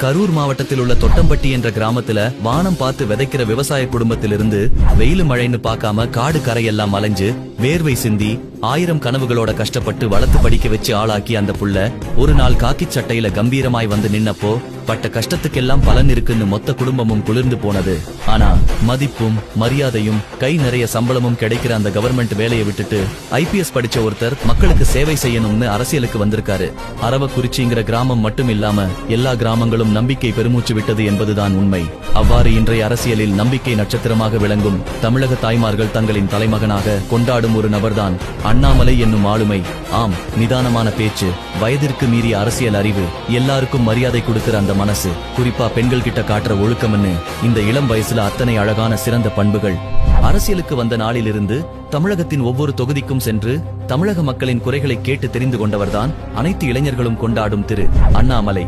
கரூர் மாவட்டத்தில் உள்ள தொட்டம்பட்டி என்ற கிராமத்துல வானம் பார்த்து விதைக்கிற விவசாய குடும்பத்திலிருந்து வெயிலு மழைன்னு பார்க்காம காடு கரையெல்லாம் அலைஞ்சு வேர்வை சிந்தி 1000 கனவுகளோட கஷ்டப்பட்டு வளர்த்து படிக்க வச்சு ஆளாக்கி அந்த புள்ள ஒரு நாள் காக்கி சட்டையில கம்பீரமாய் வந்து நின்னப்போ பட்ட கஷ்டத்துக்கெல்லாம் பலன் இருக்குன்னு மொத்த குடும்பமும் குளிர்ந்து போனது. ஆனா மதிப்பும் மரியாதையும் கை நிறைய சம்பளமும் கிடைக்கிற அந்த கவர்மெண்ட் வேலையை விட்டுட்டு IPS படிச்ச ஒருத்தர் மக்களுக்கு சேவை செய்யணும்னு அரசியலுக்கு வந்திருக்காரு. அரவக்குறிச்சிங்கிற கிராமம் மட்டும் இல்லாம எல்லா கிராமங்களும் நம்பிக்கை பெருமூச்சு விட்டது என்பதுதான் உண்மை. அவ்வாறு இன்றைய அரசியலில் நம்பிக்கை நட்சத்திரமாக விளங்கும் தமிழக தாய்மார்கள் தங்களின் தலைமகனாக கொண்டாடும் ஒரு நபர்தான் அண்ணாமலை என்னும் ஆளுமை. ஆம், நிதானமான பேச்சு, வயதிற்கு மீறிய அரசியல் அறிவு, எல்லாருக்கும் மரியாதை கொடுக்கிற அந்த மனசு, குறிப்பா பெண்கள் கிட்ட காட்டுற ஒழுக்கம்னு இந்த இளம் வயசுல அத்தனை அழகான சிறந்த பண்புகள். அரசியலுக்கு வந்த நாளிலிருந்து தமிழகத்தின் ஒவ்வொரு தொகுதிக்கும் சென்று தமிழக மக்களின் குறைகளை கேட்டு தெரிந்து கொண்டவர்தான் அனைத்து இளைஞர்களும் கொண்டாடும் திரு அண்ணாமலை.